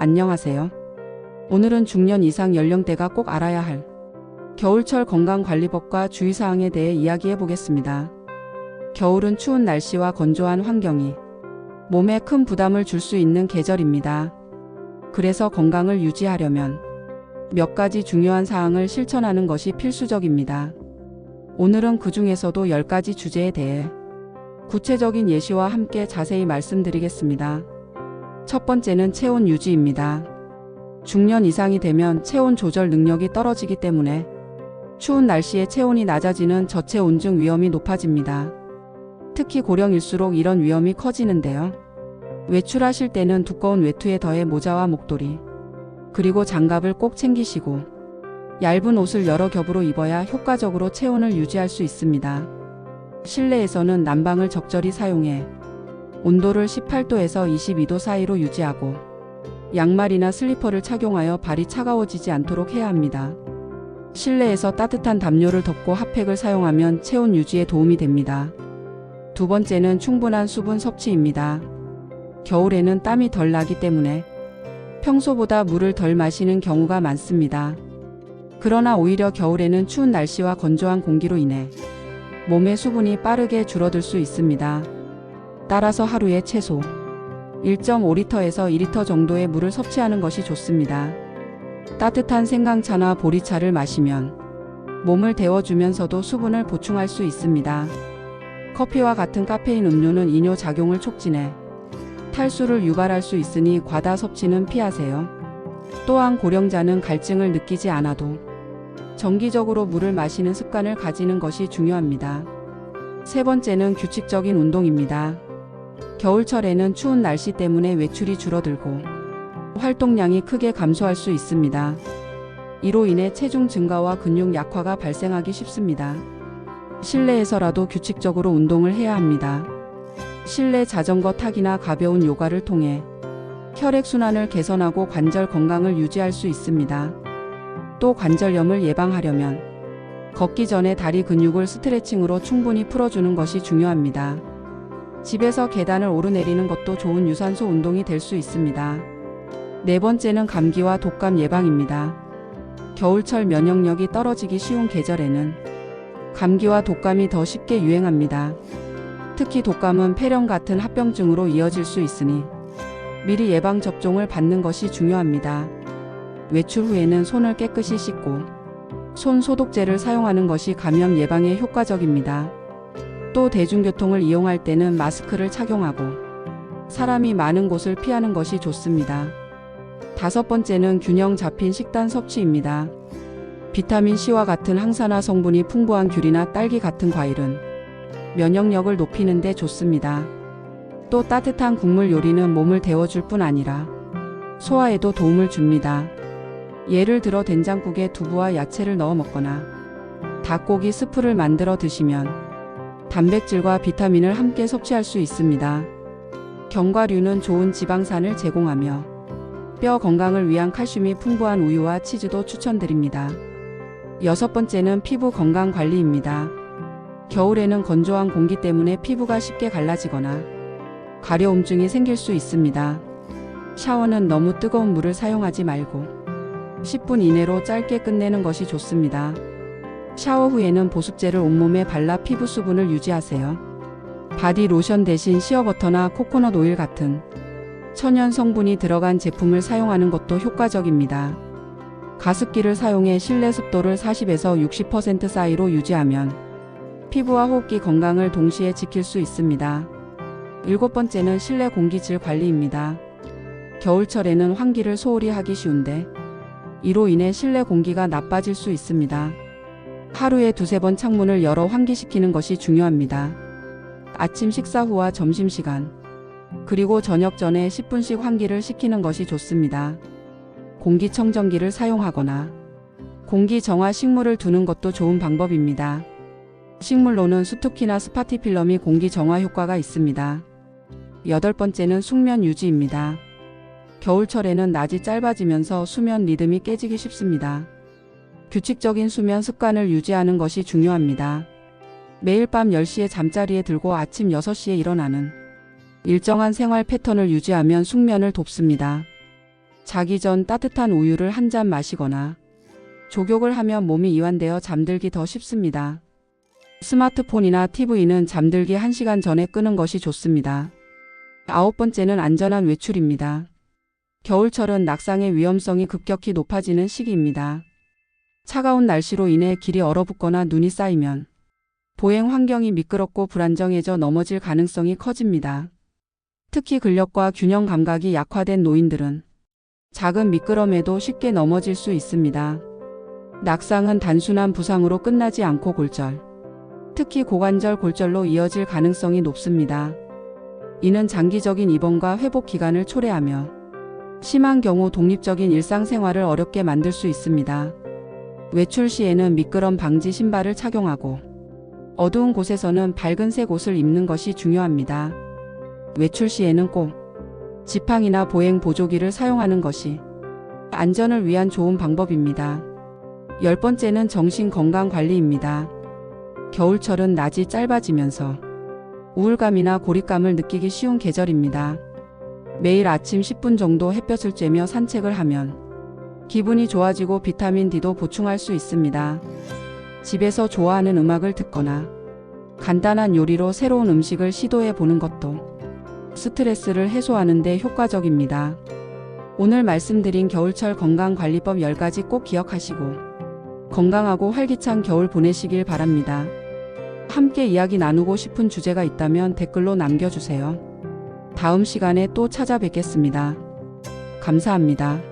안녕하세요. 오늘은 중년 이상 연령대가 꼭 알아야 할 겨울철 건강관리법과 주의사항에 대해 이야기해 보겠습니다. 겨울은 추운 날씨와 건조한 환경이 몸에 큰 부담을 줄 수 있는 계절입니다. 그래서 건강을 유지하려면 몇 가지 중요한 사항을 실천하는 것이 필수적입니다. 오늘은 그 중에서도 10가지 주제에 대해 구체적인 예시와 함께 자세히 말씀드리겠습니다. 첫 번째는 체온 유지입니다. 중년 이상이 되면 체온 조절 능력이 떨어지기 때문에 추운 날씨에 체온이 낮아지는 저체온증 위험이 높아집니다. 특히 고령일수록 이런 위험이 커지는데요. 외출하실 때는 두꺼운 외투에 더해 모자와 목도리, 그리고 장갑을 꼭 챙기시고 얇은 옷을 여러 겹으로 입어야 효과적으로 체온을 유지할 수 있습니다. 실내에서는 난방을 적절히 사용해 온도를 18도에서 22도 사이로 유지하고 양말이나 슬리퍼를 착용하여 발이 차가워지지 않도록 해야 합니다. 실내에서 따뜻한 담요를 덮고 핫팩을 사용하면 체온 유지에 도움이 됩니다. 두 번째는 충분한 수분 섭취입니다. 겨울에는 땀이 덜 나기 때문에 평소보다 물을 덜 마시는 경우가 많습니다. 그러나 오히려 겨울에는 추운 날씨와 건조한 공기로 인해 몸의 수분이 빠르게 줄어들 수 있습니다. 따라서 하루에 최소 1.5리터에서 2리터 정도의 물을 섭취하는 것이 좋습니다. 따뜻한 생강차나 보리차를 마시면 몸을 데워주면서도 수분을 보충할 수 있습니다. 커피와 같은 카페인 음료는 이뇨 작용을 촉진해 탈수를 유발할 수 있으니 과다 섭취는 피하세요. 또한 고령자는 갈증을 느끼지 않아도 정기적으로 물을 마시는 습관을 가지는 것이 중요합니다. 세 번째는 규칙적인 운동입니다. 겨울철에는 추운 날씨 때문에 외출이 줄어들고 활동량이 크게 감소할 수 있습니다. 이로 인해 체중 증가와 근육 약화가 발생하기 쉽습니다. 실내에서라도 규칙적으로 운동을 해야 합니다. 실내 자전거 타기나 가벼운 요가를 통해 혈액순환을 개선하고 관절 건강을 유지할 수 있습니다. 또 관절염을 예방하려면 걷기 전에 다리 근육을 스트레칭으로 충분히 풀어주는 것이 중요합니다. 집에서 계단을 오르내리는 것도 좋은 유산소 운동이 될 수 있습니다. 네 번째는 감기와 독감 예방입니다. 겨울철 면역력이 떨어지기 쉬운 계절에는 감기와 독감이 더 쉽게 유행합니다. 특히 독감은 폐렴 같은 합병증으로 이어질 수 있으니 미리 예방 접종을 받는 것이 중요합니다. 외출 후에는 손을 깨끗이 씻고 손 소독제를 사용하는 것이 감염 예방에 효과적입니다. 또 대중교통을 이용할 때는 마스크를 착용하고 사람이 많은 곳을 피하는 것이 좋습니다. 다섯 번째는 균형 잡힌 식단 섭취입니다. 비타민C와 같은 항산화 성분이 풍부한 귤이나 딸기 같은 과일은 면역력을 높이는 데 좋습니다. 또 따뜻한 국물 요리는 몸을 데워줄 뿐 아니라 소화에도 도움을 줍니다. 예를 들어 된장국에 두부와 야채를 넣어 먹거나 닭고기 스프를 만들어 드시면 단백질과 비타민을 함께 섭취할 수 있습니다. 견과류는 좋은 지방산을 제공하며 뼈 건강을 위한 칼슘이 풍부한 우유와 치즈도 추천드립니다. 여섯 번째는 피부 건강 관리입니다. 겨울에는 건조한 공기 때문에 피부가 쉽게 갈라지거나 가려움증이 생길 수 있습니다. 샤워는 너무 뜨거운 물을 사용하지 말고 10분 이내로 짧게 끝내는 것이 좋습니다. 샤워 후에는 보습제를 온몸에 발라 피부 수분을 유지하세요. 바디 로션 대신 시어버터나 코코넛 오일 같은 천연 성분이 들어간 제품을 사용하는 것도 효과적입니다. 가습기를 사용해 실내 습도를 40에서 60% 사이로 유지하면 피부와 호흡기 건강을 동시에 지킬 수 있습니다. 일곱 번째는 실내 공기질 관리입니다. 겨울철에는 환기를 소홀히 하기 쉬운데 이로 인해 실내 공기가 나빠질 수 있습니다. 하루에 두세 번 창문을 열어 환기시키는 것이 중요합니다. 아침 식사 후와 점심시간, 그리고 저녁 전에 10분씩 환기를 시키는 것이 좋습니다. 공기청정기를 사용하거나 공기 정화 식물을 두는 것도 좋은 방법입니다. 식물로는 수투키나 스파티필럼이 공기 정화 효과가 있습니다. 여덟 번째는 숙면 유지입니다. 겨울철에는 낮이 짧아지면서 수면 리듬이 깨지기 쉽습니다. 규칙적인 수면 습관을 유지하는 것이 중요합니다. 매일 밤 10시에 잠자리에 들고 아침 6시에 일어나는 일정한 생활 패턴을 유지하면 숙면을 돕습니다. 자기 전 따뜻한 우유를 한 잔 마시거나 족욕을 하면 몸이 이완되어 잠들기 더 쉽습니다. 스마트폰이나 TV는 잠들기 1시간 전에 끄는 것이 좋습니다. 9번째는 안전한 외출입니다. 겨울철은 낙상의 위험성이 급격히 높아지는 시기입니다. 차가운 날씨로 인해 길이 얼어붙거나 눈이 쌓이면 보행 환경이 미끄럽고 불안정해져 넘어질 가능성이 커집니다. 특히 근력과 균형 감각이 약화된 노인들은 작은 미끄럼에도 쉽게 넘어질 수 있습니다. 낙상은 단순한 부상으로 끝나지 않고 골절, 특히 고관절 골절로 이어질 가능성이 높습니다. 이는 장기적인 입원과 회복 기간을 초래하며 심한 경우 독립적인 일상생활을 어렵게 만들 수 있습니다. 외출 시에는 미끄럼 방지 신발을 착용하고 어두운 곳에서는 밝은색 옷을 입는 것이 중요합니다. 외출 시에는 꼭 지팡이나 보행 보조기를 사용하는 것이 안전을 위한 좋은 방법입니다. 10번째는 정신건강관리입니다. 겨울철은 낮이 짧아지면서 우울감이나 고립감을 느끼기 쉬운 계절입니다. 매일 아침 10분 정도 햇볕을 쬐며 산책을 하면 기분이 좋아지고 비타민 D도 보충할 수 있습니다. 집에서 좋아하는 음악을 듣거나 간단한 요리로 새로운 음식을 시도해 보는 것도 스트레스를 해소하는 데 효과적입니다. 오늘 말씀드린 겨울철 건강관리법 10가지 꼭 기억하시고 건강하고 활기찬 겨울 보내시길 바랍니다. 함께 이야기 나누고 싶은 주제가 있다면 댓글로 남겨주세요. 다음 시간에 또 찾아뵙겠습니다. 감사합니다.